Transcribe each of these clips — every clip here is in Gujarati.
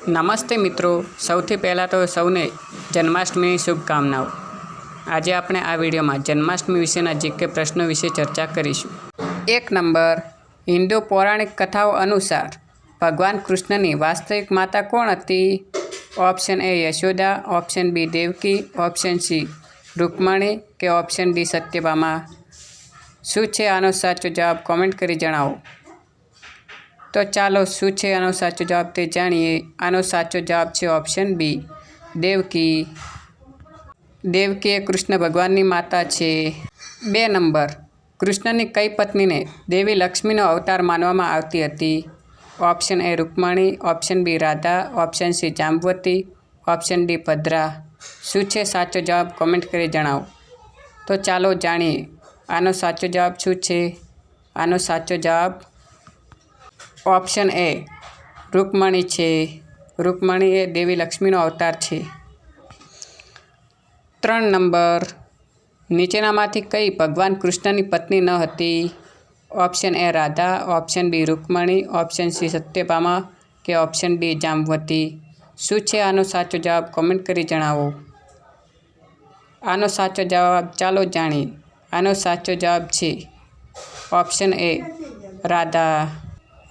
નમસ્તે મિત્રો, સૌથી પહેલાં તો સૌને જન્માષ્ટમીની શુભકામનાઓ। આજે આપણે આ વિડીયોમાં જન્માષ્ટમી વિશેના જીકે પ્રશ્નો વિશે ચર્ચા કરીશું। 1 નંબર, હિન્દુ પૌરાણિક કથાઓ અનુસાર ભગવાન કૃષ્ણની વાસ્તવિક માતા કોણ હતી? Option A Yashoda, option B Devaki, option C Rukmini કે ઓપ્શન ડી સત્યભામા। શું છે આનો સાચો જવાબ? કોમેન્ટ કરી જણાવો। તો ચાલો શું છે આનો સાચો જવાબ તે જાણીએ। આનો સાચો જવાબ છે ઓપ્શન બી દેવકી। દેવકી એ કૃષ્ણ ભગવાનની માતા છે। 2 નંબર, કૃષ્ણની કઈ પત્નીને દેવી લક્ષ્મીનો અવતાર માનવામાં આવતી હતી? Option A Rukmini, option B Radha, option C Jambavati, option D Bhadra. શું છે સાચો જવાબ? કોમેન્ટ કરી જણાવો। તો ચાલો જાણીએ આનો સાચો જવાબ શું છે। આનો સાચો જવાબ ઓપ્શન એ રૂકમણી છે। રૂકમણી એ દેવી લક્ષ્મીનો અવતાર છે। 3 નંબર, નીચેનામાંથી કઈ ભગવાન કૃષ્ણની પત્ની ન હતી? Option A Radha, option B Rukmini, option C Satyabhama કે ઓપ્શન ડી જાંબવતી। શું છે આનો સાચો જવાબ? કોમેન્ટ કરી જણાવો। આનો સાચો જવાબ ચાલો જાણીએ। આનો સાચો જવાબ છે ઓપ્શન એ રાધા।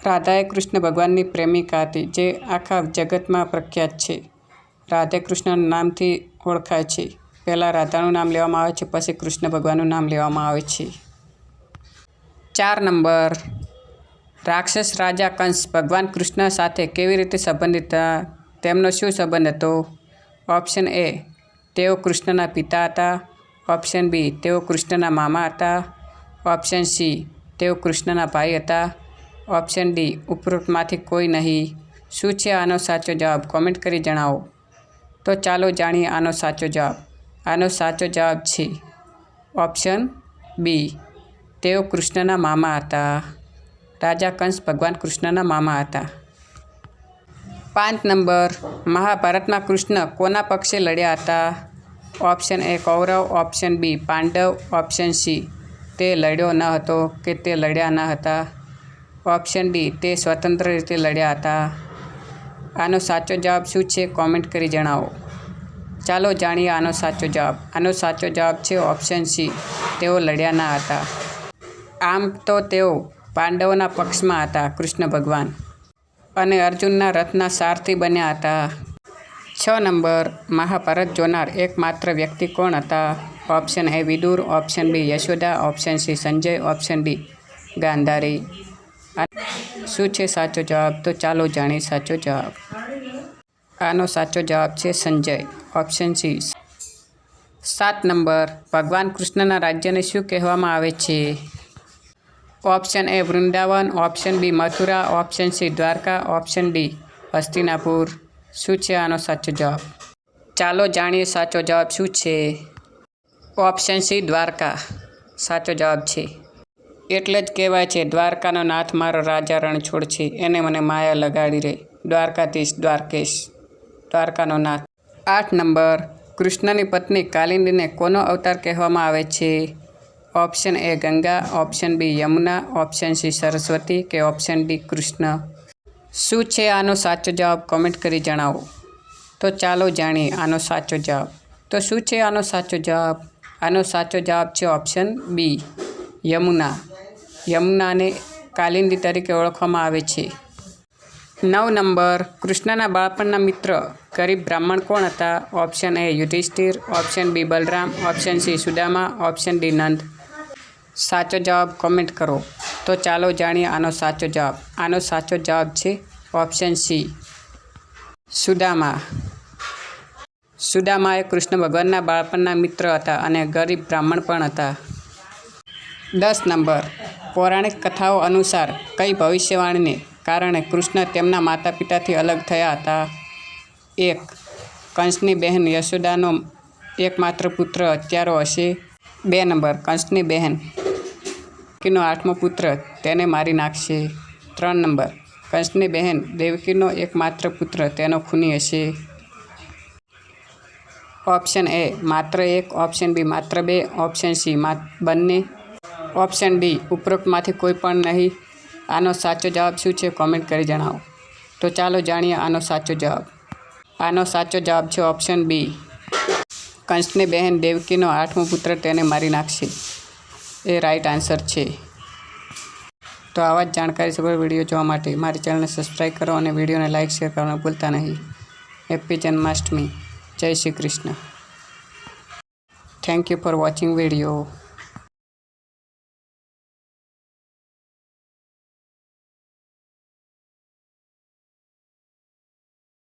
રાધા એ કૃષ્ણ ભગવાનની પ્રેમિકા હતી, જે આખા જગતમાં પ્રખ્યાત છે। રાધે કૃષ્ણ નામથી ઓળખાય છે। પહેલાં રાધાનું નામ લેવામાં આવે છે, પછી કૃષ્ણ ભગવાનનું નામ લેવામાં આવે છે। 4 નંબર, રાક્ષસ રાજા કંસ ભગવાન કૃષ્ણ સાથે કેવી રીતે સંબંધિત હતા? તેમનો શું સંબંધ હતો? ઓપ્શન એ તેઓ કૃષ્ણના પિતા હતા, ઓપ્શન બી તેઓ કૃષ્ણના મામા હતા, ઓપ્શન સી તેઓ કૃષ્ણના ભાઈ હતા, ઓપ્શન ડી ઉપરોક્તમાંથી કોઈ નહીં। શું છે આનો સાચો જવાબ? કોમેન્ટ કરી જણાવો। તો ચાલો જાણીએ આનો સાચો જવાબ। આનો સાચો જવાબ છે ઓપ્શન બી તેઓ કૃષ્ણના મામા હતા। રાજા કંસ ભગવાન કૃષ્ણના મામા હતા। 5 નંબર, મહાભારતમાં કૃષ્ણ કોના પક્ષે લડ્યા હતા? Option A Kaurava, option B Pandava, option C તે લડ્યો ન હતો કે તે લડ્યા ન હતા, ઓપ્શન ડી તે સ્વતંત્ર રીતે લડ્યા હતા। આનો સાચો જવાબ શું છે? કોમેન્ટ કરી જણાવો। ચાલો જાણીએ આનો સાચો જવાબ। આનો સાચો જવાબ છે ઓપ્શન સી તેઓ લડ્યા ન હતા। આમ તો તેઓ પાંડવોના પક્ષમાં હતા કૃષ્ણ ભગવાન, અને અર્જુનના રથના સારથી બન્યા હતા। 6 નંબર, મહાભારત જોનાર એકમાત્ર વ્યક્તિ કોણ હતા? Option A Vidura, option B Yashoda, option C Sanjay, option D Gandhari. શું છે સાચો જવાબ? તો ચાલો જાણીએ સાચો જવાબ। આનો સાચો જવાબ છે સંજય, ઓપ્શન સી। 7 નંબર, ભગવાન કૃષ્ણના રાજ્યને શું કહેવામાં આવે છે? Option A Vrindavan, option B Mathura, option C Dwarka, option D Hastinapur. શું છે આનો સાચો જવાબ? ચાલો જાણીએ સાચો જવાબ શું છે। ઓપ્શન સી દ્વારકા સાચો જવાબ છે। એટલે જ કહેવાય છે, દ્વારકાનો નાથ મારો રાજા રણછોડ છે, એને મને માયા લગાડી રે, દ્વારકાધીશ દ્વારકેશ, દ્વારકાનો નાથ। 8 નંબર, કૃષ્ણની પત્ની કાલિંદીને કોનો અવતાર કહેવામાં આવે છે? Option A Ganga, option B Yamuna, option C Saraswati કે ઓપ્શન ડી કૃષ્ણ। શું છે આનો સાચો જવાબ? કોમેન્ટ કરી જણાવો। તો ચાલો જાણીએ આનો સાચો જવાબ। તો શું છે આનો સાચો જવાબ? આનો સાચો જવાબ છે ઓપ્શન બી યમુના। યમુનાને કાલિંદી તરીકે ઓળખવામાં આવે છે। 9 નંબર, કૃષ્ણના બાળપણના મિત્ર ગરીબ બ્રાહ્મણ કોણ હતા? Option A Yudhishthir, option B Balram, option C Sudama, option D Nand. સાચો જવાબ કોમેન્ટ કરો। તો ચાલો જાણીએ આનો સાચો જવાબ। આનો સાચો જવાબ છે ઓપ્શન સી સુદામા। સુદામા એ કૃષ્ણ ભગવાનના બાળપણના મિત્ર હતા અને ગરીબ બ્રાહ્મણ પણ હતા। 10 નંબર, પૌરાણિક કથાઓ અનુસાર કઈ ભવિષ્યવાણીને કારણે કૃષ્ણ તેમના માતા પિતાથી અલગ થયા હતા? 1. કંસની બહેન યશોદાનો એકમાત્ર પુત્ર હત્યારો હશે। 2 નંબર, કંસની બહેન દેવકીનો 8મો પુત્ર તેને મારી નાખશે। 3 નંબર, કંસની બહેન દેવકીનો એકમાત્ર પુત્ર તેનો ખૂની હશે। ઓપ્શન એ માત્ર 1, ઓપ્શન બી માત્ર 2, ઓપ્શન સી બંને, ઓપ્શન ડી ઉપરોક્તમાંથી કોઈ પણ નહીં। આનો સાચો જવાબ શું છે? કોમેન્ટ કરી જણાવો। તો ચાલો જાણીએ આનો સાચો જવાબ. આનો સાચો જવાબ છે ઓપ્શન બી. કંસની બહેન દેવકીનો 8મો પુત્ર તેને મારી નાખશે. એ રાઈટ આન્સર છે. તો આવા જ જાણકારીસભર વિડીયો જોવા માટે મારી ચેનલને સબસ્ક્રાઈબ કરો અને વિડીયોને લાઇક શેર કરવાનું ભૂલતા નહીં. હેપ્પી જન્માષ્ટમી. જય Shri Krishna. Thank you for watching video.